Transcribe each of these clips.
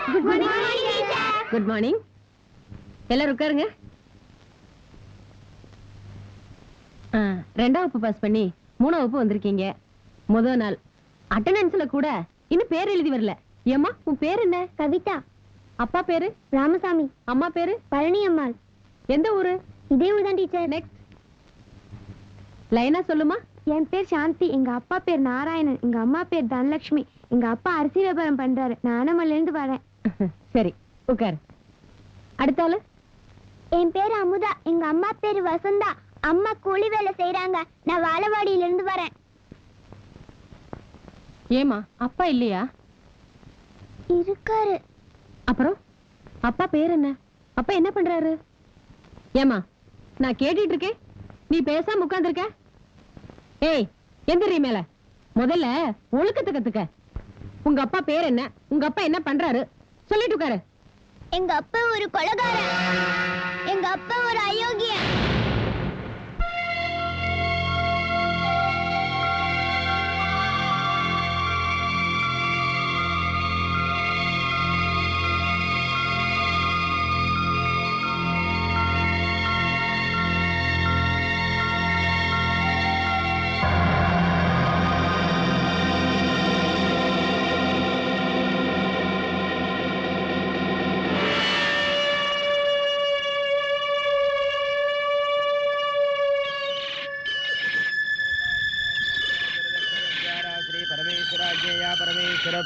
Good morning. Good morning. எல்லாரும் உட்காருங்க. 2ஆம் வகுப்பு பாஸ் பண்ணி 3ஆம் வகுப்பு வந்திருக்கீங்க. முதல் நாள் அட்டெண்டன்ஸ்ல கூட இன்னும் பேர் எழுதி வரல. ஏம்மா உன் பேர் என்ன? கவிதா. அப்பா பேரு? ராமசாமி. அம்மா பேரு? பழனி அம்மாள். எந்த ஊரு? இதே ஊர் தான் டீச்சர். நெக்ஸ்ட் லைனா சொல்லுமா. என் பேர் சாந்தி. எங்க அப்பா பேர் நாராயணன். எங்க அம்மா பேர் தனலட்சுமி. எங்க அப்பா அரிசி வியாபாரம் பண்றாரு. நானமல்ல இருந்து வரேன். சரி உட்கார். அடுத்தால. என் பேர் அமுதா. எங்க அம்மா பேர் வசந்தா. அம்மா கூலி வேலை செய்யறாங்க. நான் வாழவாடியில இருந்து வரேன். ஏமா அப்பா இல்லையா? இருக்காரு. அப்புறம் அப்பா பேர் என்ன? அப்பா என்ன பண்றாரு? ஏமா நான் கேட்டுட்டு இருக்கேன், நீ பேசாம உட்கார்ந்திருக்க. ஏய் எந்திரி மேல. முதல்ல ஒழுக்கத்தை கத்துக்க. உங்க அப்பா பேர் என்ன? உங்க அப்பா என்ன பண்றாரு? சொல்லிட்டு உட்காரு. எங்க அப்பா ஒரு கொலைகாரன். எங்க அப்பா ஒரு அயோக்கியன்.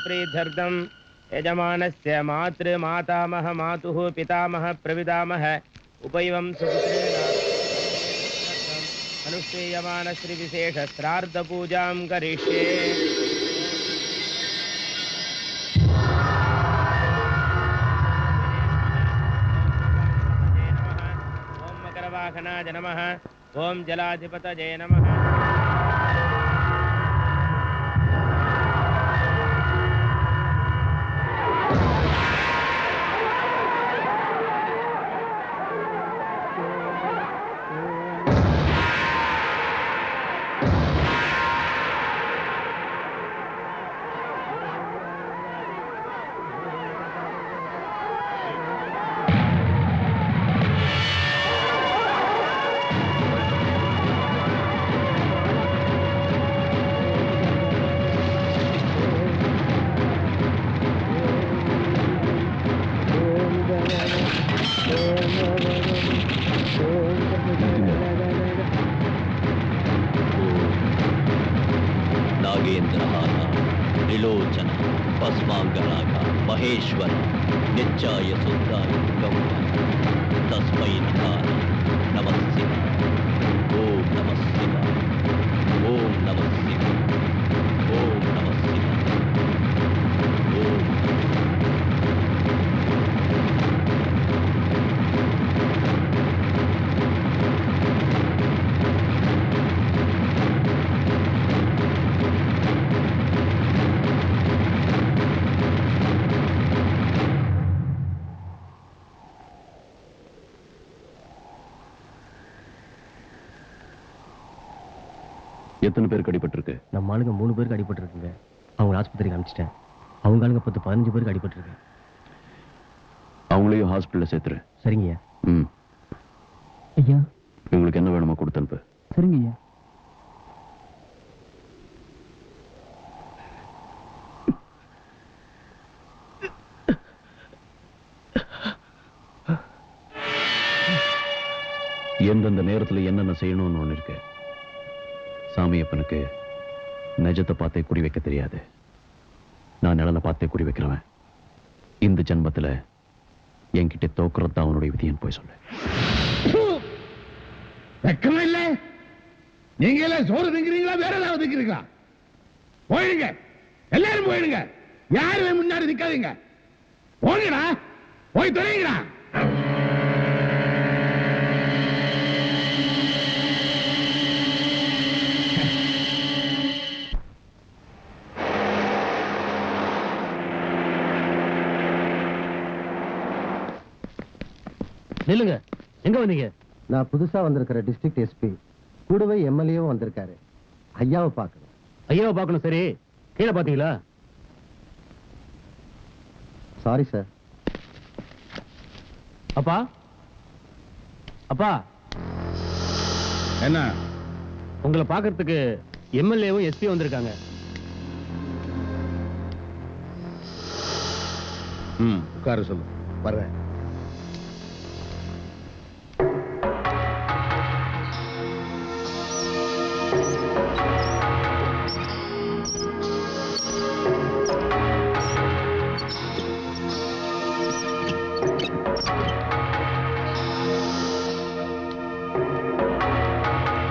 प्रीत्यर्थम् यजमानस्य मातृ मातामह मातुः पितामह प्रविदामह उपैवं सुपुत्रेण अनुष्ठीयमान श्री विशेष श्राद्ध पूजां करिष्ये। ओम मकरवाहनाय नमः। ओम जलाधिपतये नमः। महेश्वर नित्याय सुंदराय गौतम तस्मै नमः शिवाय। ओम नमः शिवाय। ओम नमः शिवाय। ओम नमः शिवाय। ओम எத்தனை பேருக்கு அடிபட்டிருக்கு? நம்ம ஆளுங்க 3 பேருக்கு அடிபட்டிருக்குங்க. அவங்க ஆஸ்பத்திரிக்கு அனுப்பிச்சிட்டேன். அவங்க ஆளுங்க 10-15 பேருக்கு அடிபட்டிருக்கு. அவங்களையும் ஹாஸ்பிட்டல்ல சேர்த்துரு. சரிங்கய்யா. ஐயா உங்களுக்கு என்ன வேணுமோ கொடுத்து அனுப்பு. சரிங்கய்யா. எந்தெந்த நேரத்தில் என்னென்ன செய்யணும்னு ஒண்ணு இருக்கு. சாமியப்பனுக்கு நிஜத்தை பார்த்தே குறி வைக்க தெரியாது. நான் நிழலை பார்த்தே குறி வைக்கிறவன். இந்த ஜன்மத்தில் என்கிட்ட தோக்குறது அவனுடைய விதியன் போய் சொல்ல. வெக்கமா இல்ல? நீங்க எல்லாம் சோறு திங்கிறீங்களா வேற ஏதாவது திங்கிறீங்களா? போயிடுங்க, எல்லாரும் போயிடுங்க. யாருமே முன்னாடி நிக்காதீங்க. போங்கடா, போய் தொலைங்கடா. நில்லுங்க. எங்க வந்தீங்க? நான் புதுசா வந்திருக்கிற டிஸ்ட்ரிக்ட் எஸ்பி. கூடவே எம்எல்ஏவும் வந்திருக்காரு. ஐயாவை பார்க்கணும். ஐயாவை பார்க்கணும். சரி, கீழே பாத்தீங்களா? Sorry sir. அப்பா அப்பா, என்ன? உங்களை பார்க்கறதுக்கு எம்எல்ஏவும் எஸ்பி வந்திருக்காங்க. உட்கார சொல்லு, வர்றேன்.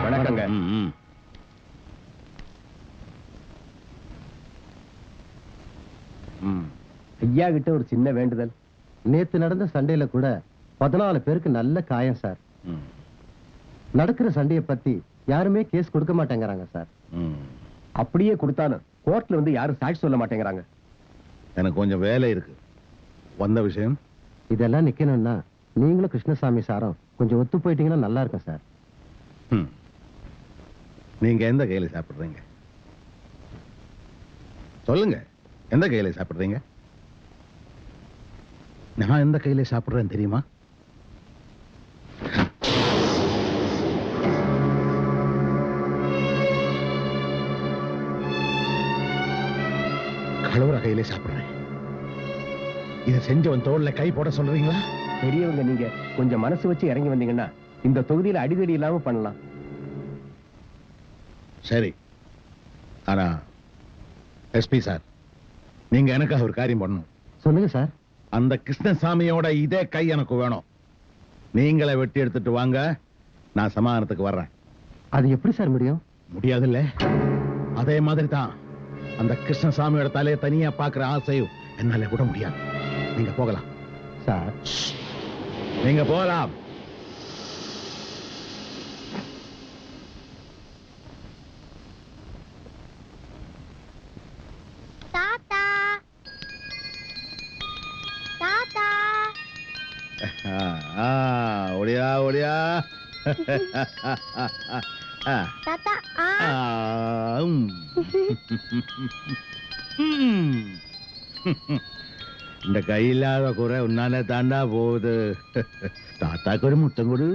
வணக்கங்க. ஐயா கிட்ட ஒரு சின்ன வேண்டுதல். நேத்து நடந்த சண்டையில கூட 14 பேருக்கு நல்ல காயம் சார். நடக்கிற சண்டையை பத்தி யாருமே கேஸ் கொடுக்க மாட்டேங்கிறாங்க சார். அப்படியே கொடுத்தாலும் கோர்ட்ல வந்து யாரும் சாட்சி சொல்ல மாட்டேங்கிறாங்க. எனக்கு கொஞ்சம் வேலை இருக்கு. வந்த விஷயம் இதெல்லாம் நிக்கணும்னா நீங்களும் கிருஷ்ணசாமி சாரும் கொஞ்சம் ஒத்து போயிட்டீங்கன்னா நல்லா இருக்கும் சார். நீங்க எந்த கையில சாப்பிடுறீங்க? சொல்லுங்க, எந்த கையில சாப்பிடுறீங்க? நான் எந்த கையில சாப்பிடுறேன் தெரியுமா? கழுவுற கையில சாப்பிடுறேன். இதை செஞ்சவன் தோல்ல கை போட சொல்றீங்களா? பெரியவங்க நீங்க கொஞ்சம் மனசு வச்சு இறங்கி வந்தீங்கன்னா இந்த தொகுதியில அடிதடி இல்லாம பண்ணலாம். சரி, ஆனா எஸ்பி சார், நீங்க எனக்காக ஒரு காரியம் பண்ணணும். சொல்லுங்க சார். அந்த கிருஷ்ணசாமியோட இதே கை எனக்கு வேணும். நீங்களே வெட்டி எடுத்துட்டு வாங்க, நான் சமாதானத்துக்கு வர்றேன். அது எப்படி சார் முடியும்? முடியாதுல்ல? அதே மாதிரி தான் அந்த கிருஷ்ணசாமியோட தலையை தனியா பாக்குற ஆசையும் என்னால கூட முடியாது. நீங்க போகலாம் சார். நீங்க போகலாம். தாத்தா தாத்தா ஒடியா ஒடியா. தாத்தா இந்த கையில்லாத குறை உன்னாலே தாண்டா போகுது. தாத்தாக்கு ஒரு முத்தம் கொடு.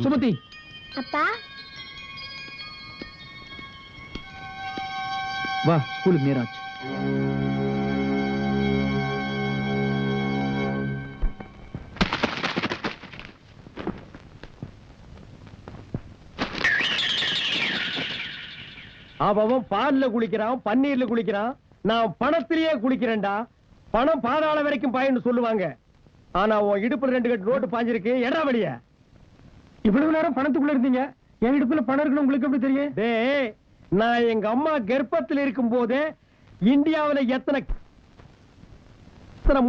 சுமதி, அப்பா வா, ஸ்கூலுக்கு நேராச்சு. அவன் பால்ல குளிக்கிறான், பன்னீர்ல குளிக்கிறான், நான் பணத்திலேயே குளிக்கிறேன்டா. பணம் பாதாள வரைக்கும் பாயின்னு சொல்லுவாங்க. ஆனா உன் இடுப்புல 2 கட்டு ரோட்டு பாஞ்சிருக்கு. எடா வழிய இவ்வளவு நேரம் பணத்துக்குள்ள இருந்தீங்க, என் இடுப்புல பணம் இருக்குன்னு உங்களுக்கு எப்படி தெரியும்? டேய், நான் எங்க அம்மா கர்ப்பத்தில் இருக்கும் போதே இந்தியாவுல எத்தனை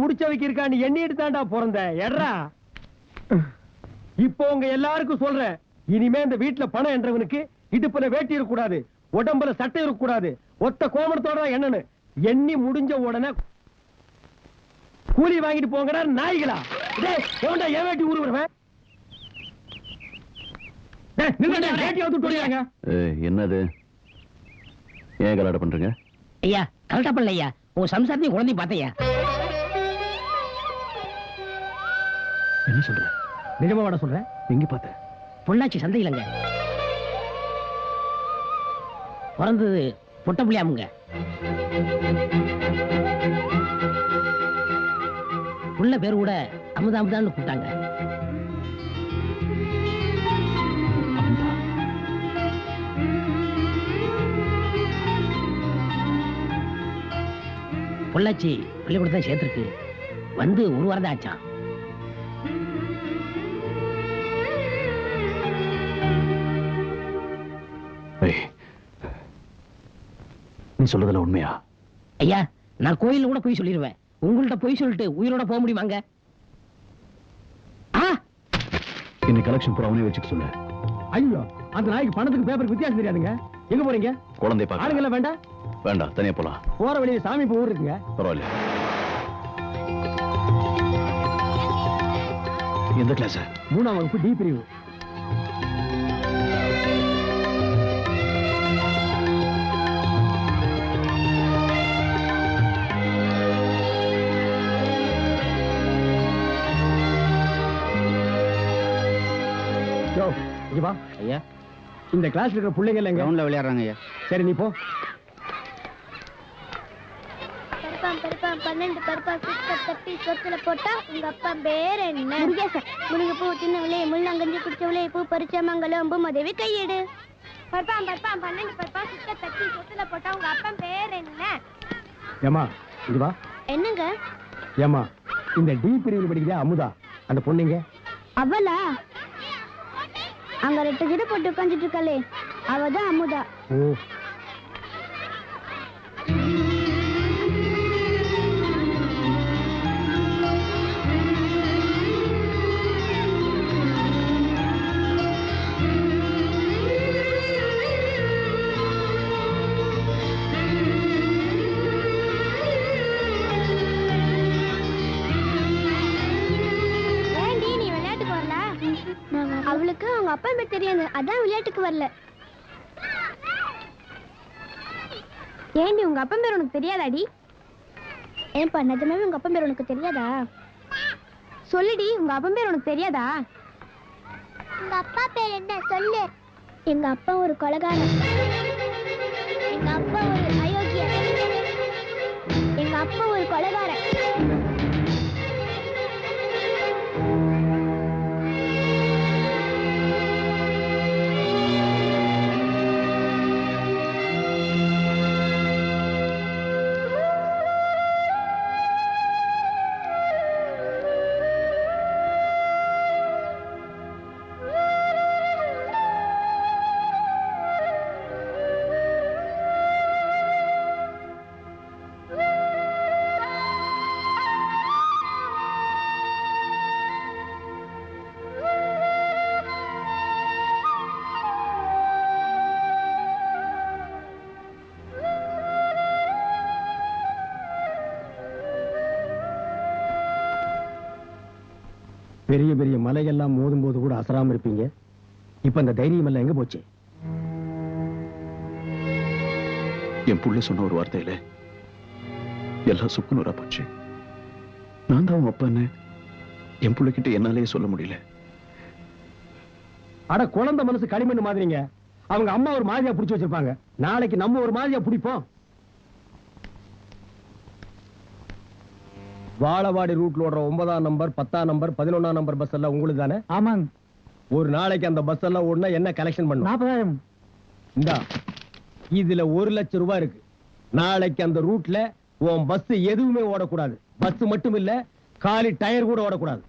முடிச்சவைக்கு இருக்கான்னு எண்ணிட்டு தாண்டா பிறந்தேன். எட்ரா. இப்போ உங்க எல்லாருக்கும் சொல்றேன், இனிமே இந்த வீட்டுல பணம் என்றவனுக்கு இடுப்புல வேட்டி இருக்கக்கூடாது, உடம்புல சட்டை இருக்கக்கூடாது, ஒத்த கோமணத்தோட என்னன்னு எண்ணி முடிஞ்ச உடனே கூலி வாங்கிட்டு போங்கடா நாய்களா. டேய், எவன்டா என் வேட்டி ஊருவன்? டேய், நில்லுடா, வேட்டி அவுத்து போடுறாங்க. என்னது? ஏன் கலாட்டம் பண்றீங்க? ஐயா, கரெக்டா பண்ணல ஐயா. உன் சம்சாரத்தையும் குழந்தையும் பார்த்தையா? என்ன சொல்ற? நிஜமா வாட சொல்றேன். எங்க பார்த்த? பொள்ளாச்சி சந்தையிலங்க. பிறந்தது பொட்ட புள்ளியாமுங்க. புள்ள பேர் கூட அமுதாமுதான்னு கூப்பிட்டாங்க. பொள்ளாச்சி பள்ளிக்கூடத்தான் சேர்த்திருக்கு. வந்து ஒரு வாரம் தான் ஆச்சான். நீ சொல்றதுல உண்மையா? ஐயா, நான் கோயில்ல கூட போய் சொல்லிடுவேன். உங்கள்ட்ட போய் சொல்லிட்டு உயிரோட போக முடியுமாங்க? இன்னைக்கு கலெக்ஷன் பூரா அவனே வச்சுக்க சொல்லு. ஐயோ, அந்த நாய்க்கு பணத்துக்கு பேப்பருக்கு வித்தியாசம் தெரியாதுங்க. எங்க போறீங்க? குழந்தை பார்க்க. ஆளுங்கள வேண்டாம். வேண்டாம், தனியா போலாம். போற வழியில சாமி ஊர் இருக்குங்க. பரவாயில்ல. எந்த கிளாஸ்? 3ஆம் வகுப்பு டி பிரிவு. இங்க வா. ஐயா இந்த கிளாஸ்ல இருக்கிற பிள்ளைங்க எங்க? கிரவுண்ட்ல விளையாடுறாங்க ஐயா. சரி நீ போ. பருப்பாம் பருப்பாம் 12 பருப்பா சுத்த தட்டி சொத்துல போட்டா உங்க அப்பா பேர் என்ன? முருகேசன். முருங்கை பூ தின்னவளே முள்ளங்கஞ்சி குடிச்சவளே பூ பறிச்ச மங்களம் பூமதேவி கையெடு. பருப்பாம் பருப்பாம் 12 பருப்பா சுத்த தட்டி சொத்துல போட்டா உங்க அப்பா பேர் என்ன? ஏமா இங்க வா. என்னங்க? ஏமா இந்த டி பிரிவில் படிக்கிறா அமுதா, அந்த பொண்ணுங்க? அவளா? அங்க 2 கிட்ட போட்டு உட்காந்துட்டு இருக்காளே, அவதான் அமுதா. ஓ. அவளுக்கு அவங்க அப்பா பேர் தெரியாது, அதான் விளையாட்டுக்கு வரல. ஏண்டி உங்க அப்பா பேர் உனக்கு தெரியாதாடி? ஏன்பா நிஜமாவே உங்க அப்பா பேர் உனக்கு தெரியாதா? சொல்லுடி, உங்க அப்பா பேர் உனக்கு தெரியாதா? உங்க அப்பா பேர் என்ன சொல்லு. எங்க அப்பா ஒரு கொலைகாரன். எங்க அப்பா ஒரு அயோக்கியன். எங்க அப்பா ஒரு கொலைகாரன். பெரிய பெரிய மலையெல்லாம் மோதும் போது கூட அசராம இருப்பீங்க. இப்ப அந்த தைரியம் எல்லாம் எங்க போச்சு? என் புள்ள சொன்ன ஒரு வார்த்தையில எல்லாம் சுக்குநூறா போச்சு. நான் தான் அவன் அப்பான்னு என் புள்ளகிட்ட என்னாலேயே சொல்ல முடியல. அட குழந்தை மனசு களிமண் மாதிரிங்க. அவங்க அம்மா ஒரு மாதிரியா புடிச்சு வச்சிருப்பாங்க, நாளைக்கு நம்ம ஒரு மாதிரியா பிடிப்போம். வாழவாடி ரூட்ல ஓடுற 9ஆம் நம்பர் 10ஆம் நம்பர் 11ஆம் நம்பர் பஸ் எல்லாம் உங்களுக்கு தானே? ஆமாங்க. ஒரு நாளைக்கு அந்த பஸ் எல்லாம் ஓடுனா என்ன கலெக்ஷன் பண்ணும்? 40,000. இந்தா இதுல 1 லட்சம் ரூபாய் இருக்கு. நாளைக்கு அந்த ரூட்ல உன் பஸ் எதுவுமே ஓடக்கூடாது. பஸ் மட்டும் இல்ல, காலி டயர் கூட ஓடக்கூடாது.